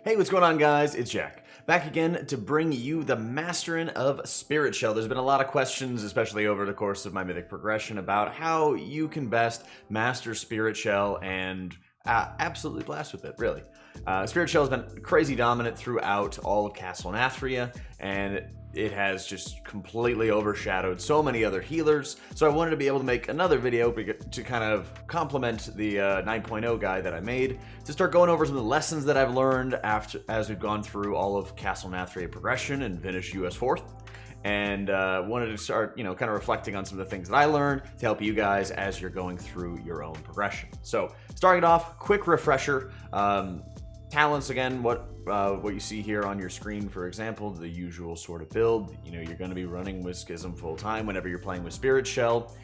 Hey, what's going on, guys? It's Jack, back again to bring you the mastering of Spirit Shell. There's been a lot of questions, especially over the course of my Mythic progression, about how you can best master Spirit Shell and absolutely blast with it, really. Spirit Shell has been crazy dominant throughout all of Castle Nathria, and it has just completely overshadowed so many other healers. So I wanted to be able to make another video to kind of complement the 9.0 guide that I made, to start going over some of the lessons that I've learned as we've gone through all of Castle Nathria progression and finished US 4th. And wanted to start, kind of reflecting on some of the things that I learned to help you guys as you're going through your own progression. So starting it off, quick refresher. Talents, again, what you see here on your screen, for example, the usual sort of build. You're going to be running with Schism full time whenever you're playing with Spirit Shell.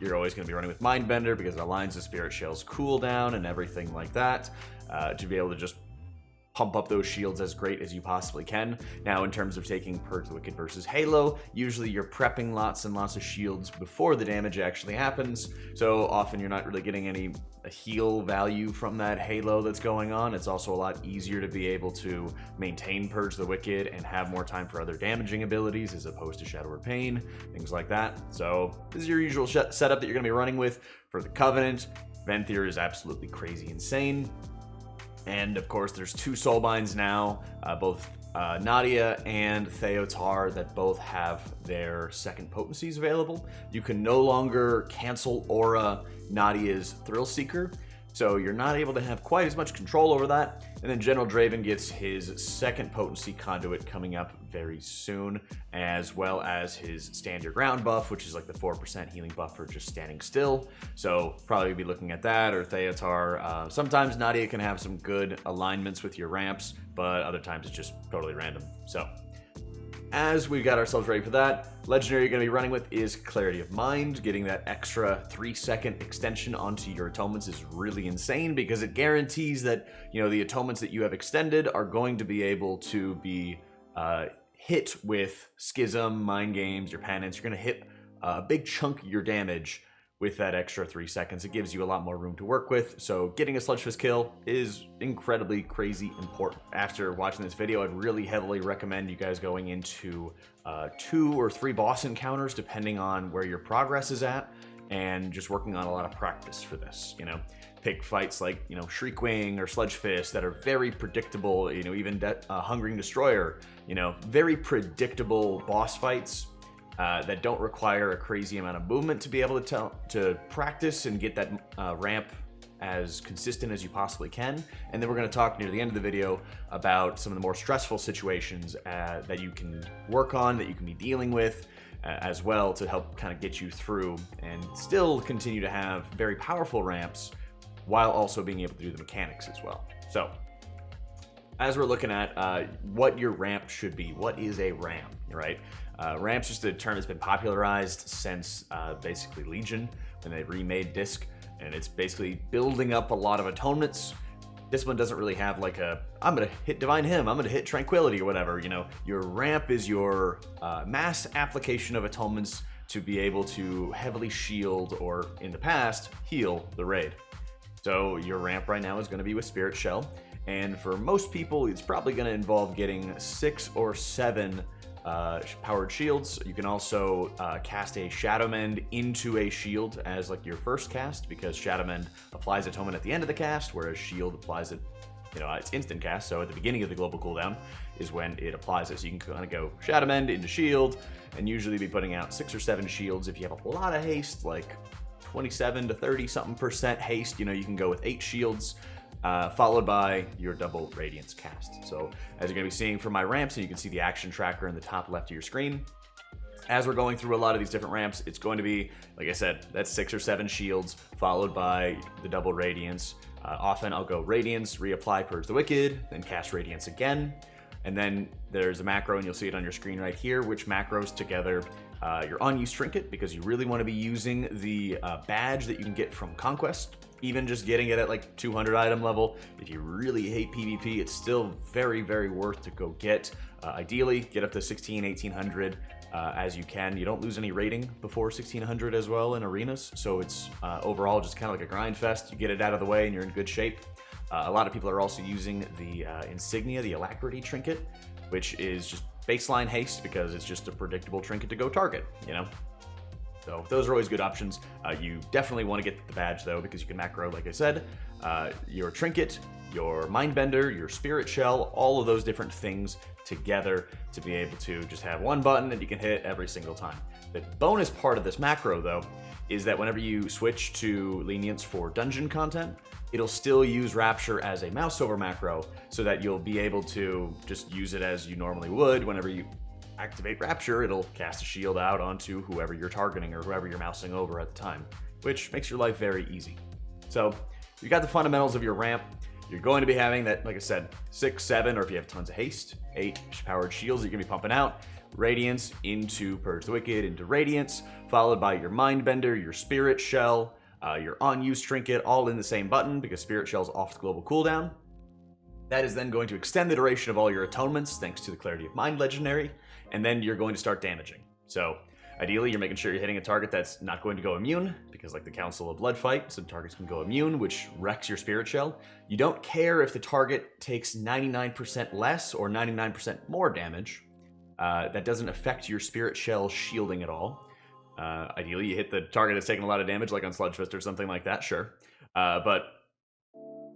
You're always going to be running with Mindbender because it aligns the Spirit Shell's cooldown and everything like that, to be able to just pump up those shields as great as you possibly can. Now, in terms of taking Purge the Wicked versus Halo, usually you're prepping lots and lots of shields before the damage actually happens, so often you're not really getting any heal value from that Halo that's going on. It's also a lot easier to be able to maintain Purge the Wicked and have more time for other damaging abilities as opposed to Shadow or Pain, things like that. So this is your usual setup that you're going to be running with for the Covenant. Venthyr is absolutely crazy insane. And of course, there's two soulbinds now, both Nadia and Theotar, that both have their second potencies available. You can no longer cancel aura Nadia's Thrill Seeker, so you're not able to have quite as much control over that. And then General Draven gets his second potency Conduit coming up very soon, as well as his Stand Your Ground buff, which is like the 4% healing buff for just standing still. So probably be looking at that, or Theotar. Sometimes Nadia can have some good alignments with your ramps, but other times it's just totally random. So as we got ourselves ready for that, legendary you're going to be running with is Clarity of Mind. Getting that extra 3-second extension onto your atonements is really insane, because it guarantees that, the atonements that you have extended are going to be able to be hit with Schism, Mind Games, your penance. You're going to hit a big chunk of your damage with that extra 3 seconds. It gives you a lot more room to work with, so getting a Sludge Fist kill is incredibly crazy important. After watching this video, I'd really heavily recommend you guys going into 2 or 3 boss encounters, depending on where your progress is at, and just working on a lot of practice for this. Pick fights like, Shriekwing or Sludge Fist that are very predictable, even Hungering Destroyer, very predictable boss fights that don't require a crazy amount of movement to be able to practice and get that ramp as consistent as you possibly can. And then we're going to talk near the end of the video about some of the more stressful situations that you can work on, that you can be dealing with as well, to help kind of get you through and still continue to have very powerful ramps while also being able to do the mechanics as well. So as we're looking at what your ramp should be, what is a ramp, right? Ramp's just a term that's been popularized since basically Legion, when they remade Disc, and it's basically building up a lot of atonements. This one doesn't really have like I'm gonna hit Divine Hymn, I'm gonna hit Tranquility or whatever. Your ramp is your mass application of atonements to be able to heavily shield, or in the past, heal the raid. So your ramp right now is going to be with Spirit Shell, and for most people, it's probably going to involve getting 6 or 7 powered shields. You can also cast a Shadow Mend into a shield as like your first cast, because Shadow Mend applies atonement at the end of the cast, whereas shield applies it, it's instant cast. So at the beginning of the global cooldown is when it applies it. So you can kind of go Shadow Mend into shield, and usually be putting out 6 or 7 shields. If you have a lot of haste, like 27 to 30 something percent haste, you can go with 8 shields, followed by your double Radiance cast. So as you're going to be seeing from my ramps, and you can see the action tracker in the top left of your screen, as we're going through a lot of these different ramps, it's going to be, like I said, that's 6 or 7 shields, followed by the double Radiance. Often I'll go Radiance, reapply Purge the Wicked, then cast Radiance again. And then there's a macro, and you'll see it on your screen right here, which macros together your unused trinket, because you really want to be using the badge that you can get from Conquest. Even just getting it at like 200 item level, if you really hate PvP, it's still very, very worth to go get. Ideally, get up to 1800 as you can. You don't lose any rating before 1600 as well in arenas, so it's overall just kind of like a grind fest. You get it out of the way and you're in good shape. A lot of people are also using the Insignia, the Alacrity trinket, which is just baseline haste because it's just a predictable trinket to go target, you know? So those are always good options. You definitely want to get the badge though, because you can macro, like I said, your trinket, your Mindbender, your Spirit Shell, all of those different things together to be able to just have one button and you can hit every single time. The bonus part of this macro though is that whenever you switch to Lenience for dungeon content, it'll still use Rapture as a mouse over macro so that you'll be able to just use it as you normally would. Whenever you activate Rapture, it'll cast a shield out onto whoever you're targeting or whoever you're mousing over at the time, which makes your life very easy. So you got the fundamentals of your ramp. You're going to be having that, like I said, 6, 7, or if you have tons of haste, 8 powered shields that you're gonna be pumping out. Radiance into Purge the Wicked, into Radiance, followed by your Mindbender, your Spirit Shell, your On-Use Trinket, all in the same button because Spirit Shell's off the global cooldown. That is then going to extend the duration of all your atonements thanks to the Clarity of Mind legendary, and then you're going to start damaging. So ideally, you're making sure you're hitting a target that's not going to go immune, because like the Council of Blood fight, some targets can go immune, which wrecks your Spirit Shell. You don't care if the target takes 99% less or 99% more damage. That doesn't affect your Spirit Shell shielding at all. Ideally, you hit the target that's taking a lot of damage, like on Sludge Fist or something like that, sure. But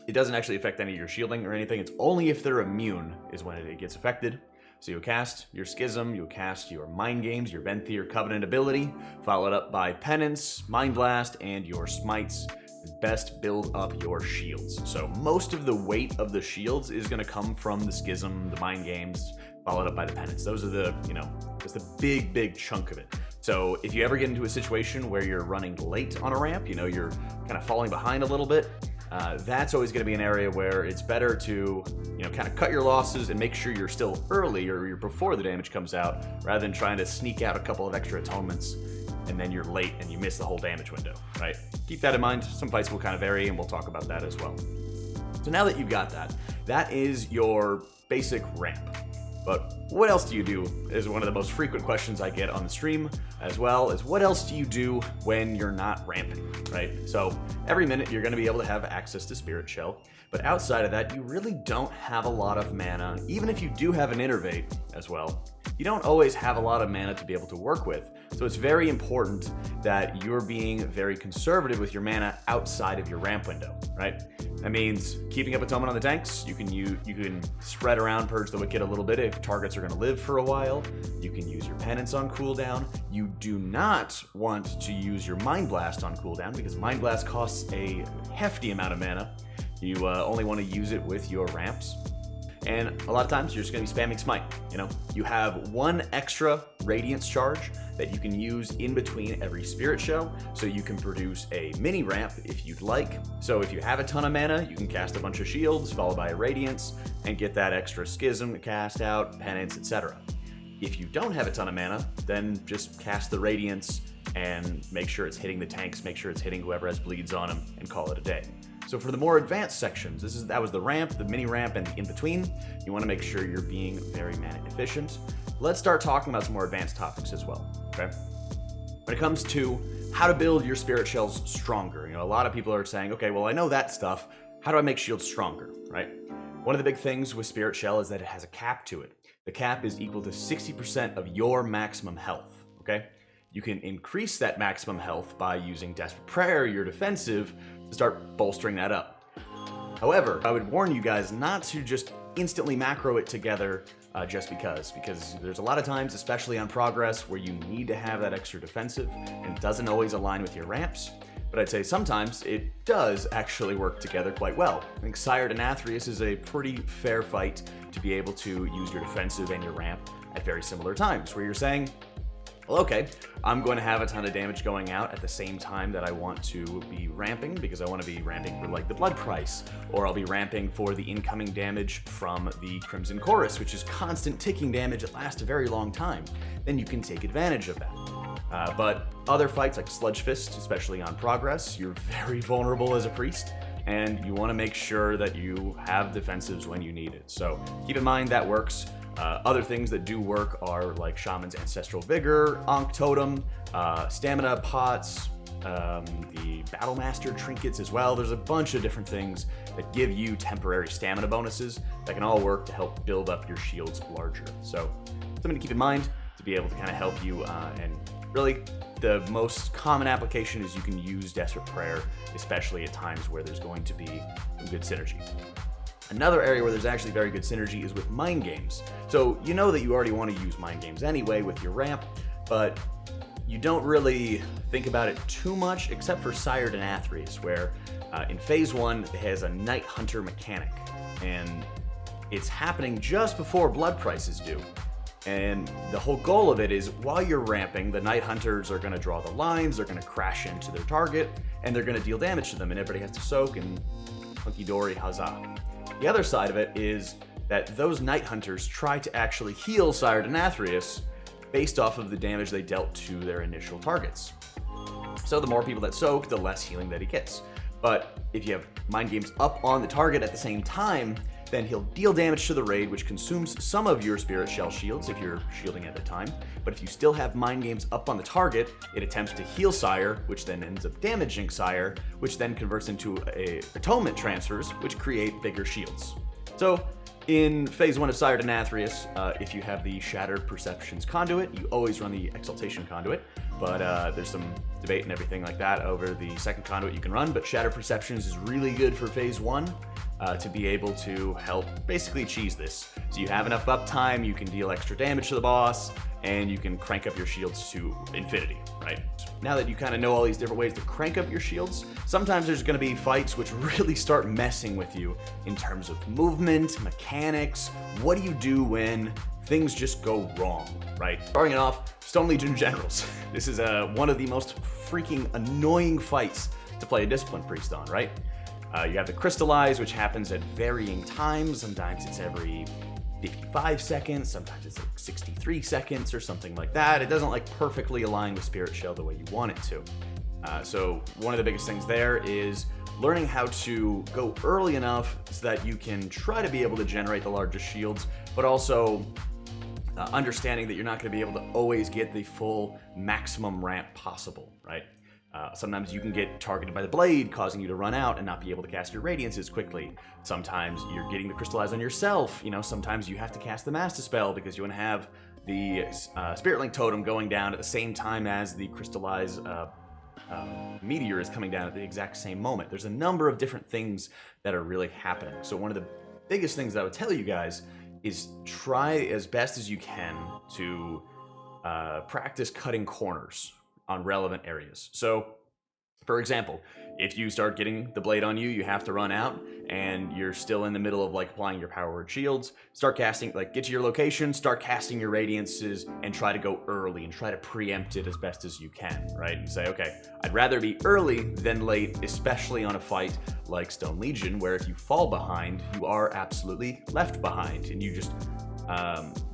it doesn't actually affect any of your shielding or anything. It's only if they're immune is when it gets affected. So you'll cast your Schism, you'll cast your Mind Games, your Venthyr Covenant ability, followed up by Penance, Mind Blast, and your Smites. Best build up your shields. So most of the weight of the shields is going to come from the Schism, the Mind Games, followed up by the Penance. Those are the, just the big chunk of it. So if you ever get into a situation where you're running late on a ramp, you're kind of falling behind a little bit, that's always going to be an area where it's better to, kind of cut your losses and make sure you're still early or you're before the damage comes out, rather than trying to sneak out a couple of extra atonements and then you're late and you miss the whole damage window, right? Keep that in mind. Some fights will kind of vary and we'll talk about that as well. So now that you've got that, that is your basic ramp. But what else do you do is one of the most frequent questions I get on the stream, as well as what else do you do when you're not ramping, right? So every minute you're going to be able to have access to Spirit Shell, but outside of that, you really don't have a lot of mana. Even if you do have an Innervate as well, you don't always have a lot of mana to be able to work with. So it's very important that you're being very conservative with your mana outside of your ramp window, right? That means keeping up Atonement on the tanks. You can spread around Purge the Wicked a little bit if targets are going to live for a while. You can use your Penance on cooldown. You do not want to use your Mind Blast on cooldown because Mind Blast costs a hefty amount of mana. You only want to use it with your ramps. And a lot of times you're just going to be spamming Smite. You have one extra Radiance charge that you can use in between every Spirit Shell, so you can produce a mini ramp if you'd like. So if you have a ton of mana, you can cast a bunch of shields followed by a Radiance and get that extra Schism to cast out, Penance, etc. If you don't have a ton of mana, then just cast the Radiance and make sure it's hitting the tanks, make sure it's hitting whoever has bleeds on them, and call it a day. So for the more advanced sections, that was the ramp, the mini ramp, and the in-between. You want to make sure you're being very mana efficient. Let's start talking about some more advanced topics as well, okay? When it comes to how to build your Spirit Shells stronger, a lot of people are saying, okay, well, I know that stuff. How do I make shields stronger, right? One of the big things with Spirit Shell is that it has a cap to it. The cap is equal to 60% of your maximum health, okay? You can increase that maximum health by using Desperate Prayer, your defensive, to start bolstering that up. However, I would warn you guys not to just instantly macro it together just because there's a lot of times, especially on Progress, where you need to have that extra defensive and it doesn't always align with your ramps. But I'd say sometimes it does actually work together quite well. I think Sire to Nathrius is a pretty fair fight to be able to use your defensive and your ramp at very similar times, where you're saying, well, okay, I'm going to have a ton of damage going out at the same time that I want to be ramping, because I want to be ramping for like the Blood Price, or I'll be ramping for the incoming damage from the Crimson Chorus, which is constant ticking damage that lasts a very long time. Then you can take advantage of that. But other fights like Sludge Fist, especially on Progress, you're very vulnerable as a priest, and you want to make sure that you have defensives when you need it. So keep in mind that works. Other things that do work are like Shaman's Ancestral Vigor, Ankh Totem, Stamina Pots, the Battle Master trinkets as well. There's a bunch of different things that give you temporary stamina bonuses that can all work to help build up your shields larger. So something to keep in mind to be able to kind of help you, and really the most common application is you can use Desperate Prayer, especially at times where there's going to be some good synergy. Another area where there's actually very good synergy is with mind games. So you know that you already want to use mind games anyway with your ramp, but you don't really think about it too much except for Sire Denathrius, where in Phase 1 it has a Night Hunter mechanic, and it's happening just before blood prices do. And the whole goal of it is while you're ramping, the Night Hunters are going to draw the lines, they're going to crash into their target, and they're going to deal damage to them, and everybody has to soak and hunky-dory, huzzah. The other side of it is that those Night Hunters try to actually heal Sire Denathrius based off of the damage they dealt to their initial targets. So the more people that soak, the less healing that he gets. But if you have mind games up on the target at the same time, then he'll deal damage to the raid, which consumes some of your Spirit Shell shields if you're shielding at the time. But if you still have mind games up on the target, it attempts to heal Sire, which then ends up damaging Sire, which then converts into atonement transfers, which create bigger shields. So in Phase 1 of Sire Denathrius, if you have the Shattered Perceptions conduit, you always run the Exaltation conduit, but there's some debate and everything like that over the second conduit you can run, but Shattered Perceptions is really good for Phase 1 to be able to help basically cheese this. So you have enough uptime, you can deal extra damage to the boss, and you can crank up your shields to infinity, right? Now that you kind of know all these different ways to crank up your shields, sometimes there's going to be fights which really start messing with you in terms of movement, mechanics. What do you do when things just go wrong, right? Starting it off, Stone Legion Generals. This is one of the most freaking annoying fights to play a Discipline Priest on, right? You have the Crystallize, which happens at varying times. Sometimes it's every 55 seconds, sometimes it's like 63 seconds or something like that. It doesn't like perfectly align with Spirit Shell the way you want it to. So one of the biggest things there is learning how to go early enough so that you can try to be able to generate the largest shields, but also understanding that you're not going to be able to always get the full maximum ramp possible, right? Sometimes you can get targeted by the blade, causing you to run out and not be able to cast your Radiance as quickly. Sometimes you're getting the Crystallize on yourself. You know, sometimes you have to cast the Master Spell because you want to have the Spirit Link Totem going down at the same time as the Crystallize Meteor is coming down at the exact same moment. There's a number of different things that are really happening. So one of the biggest things that I would tell you guys is try as best as you can to practice cutting corners on relevant areas. So, for example, if you start getting the blade on you, you have to run out, and you're still in the middle of like applying your power word shields, start casting, like get to your location, start casting your Radiances, and try to go early and try to preempt it as best as you can, right? And say, okay, I'd rather be early than late, especially on a fight like Stone Legion, where if you fall behind, you are absolutely left behind, and you just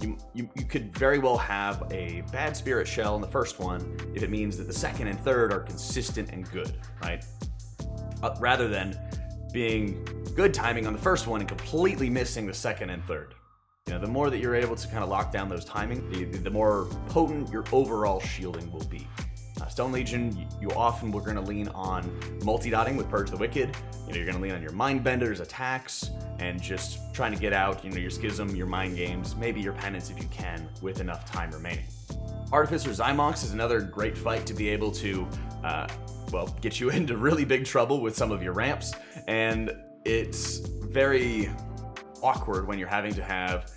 you could very well have a bad Spirit Shell in the first one if it means that the second and third are consistent and good, right? Rather than being good timing on the first one and completely missing the second and third. You know, the more that you're able to kind of lock down those timing, the more potent your overall shielding will be. Stone Legion, you often we're going to lean on multi-dotting with Purge the Wicked. You know, you're going to lean on your Mindbender's attacks and just trying to get out, you know, your Schism, your Mind Games, maybe your Penance if you can, with enough time remaining. Artificer Zymox is another great fight to be able to, well, get you into really big trouble with some of your ramps, and it's very awkward when you're having to have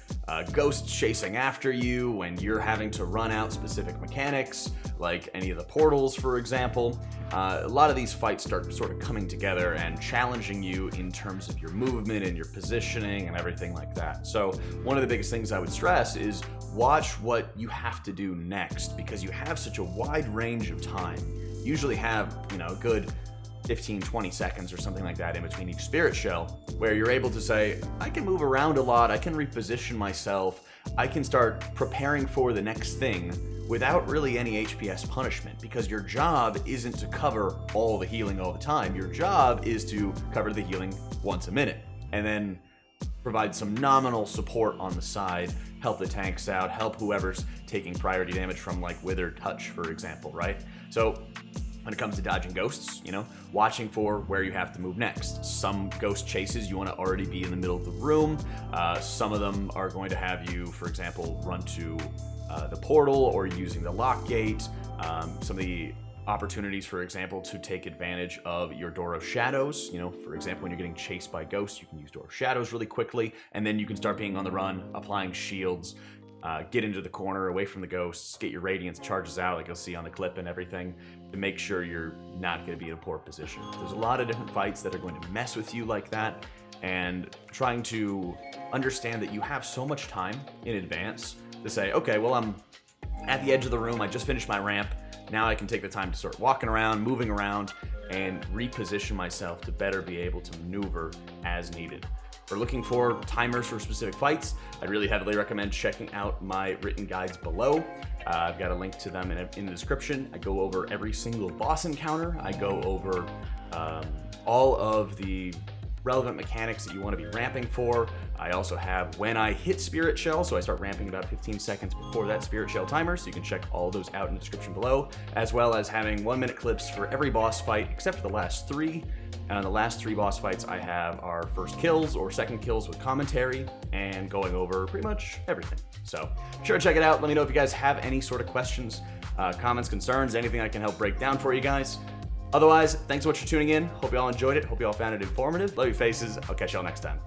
ghosts chasing after you, when you're having to run out specific mechanics, like any of the portals, for example. A lot of these fights start sort of coming together and challenging you in terms of your movement and your positioning and everything like that. So one of the biggest things I would stress is watch what you have to do next, because you have such a wide range of time. You usually have, you know, a good 15-20 seconds or something like that in between each Spirit Shell, where you're able to say, I can move around a lot, I can reposition myself, I can start preparing for the next thing without really any HPS punishment, because your job isn't to cover all the healing all the time. Your job is to cover the healing once a minute, and then provide some nominal support on the side, help the tanks out, help whoever's taking priority damage from like Withered Touch, for example, right? So when it comes to dodging ghosts, watching for where you have to move next. Some ghost chases, you want to already be in the middle of the room. Some of them are going to have you, for example, run to the portal or using the lock gate. Some of the opportunities, for example, to take advantage of your Door of Shadows. For example, when you're getting chased by ghosts, you can use Door of Shadows really quickly, and then you can start being on the run, applying shields, get into the corner away from the ghosts, get your radiance charges out like you'll see on the clip and everything, to make sure you're not going to be in a poor position. There's a lot of different fights that are going to mess with you like that, and trying to understand that you have so much time in advance to say, okay, well, I'm at the edge of the room, I just finished my ramp, now I can take the time to start walking around, moving around, and reposition myself to better be able to maneuver as needed. If we're looking for timers for specific fights, I'd really heavily recommend checking out my written guides below. I've got a link to them in the description. I go over every single boss encounter. I go over all of the relevant mechanics that you want to be ramping for. I also have when I hit Spirit Shell, so I start ramping about 15 seconds before that Spirit Shell timer, so you can check all those out in the description below, as well as having 1-minute clips for every boss fight except for the last 3. And the last 3 boss fights I have are first kills or second kills with commentary and going over pretty much everything. So be sure to check it out. Let me know if you guys have any sort of questions, comments, concerns, anything I can help break down for you guys. Otherwise, thanks so much for tuning in. Hope you all enjoyed it. Hope you all found it informative. Love you faces. I'll catch y'all next time.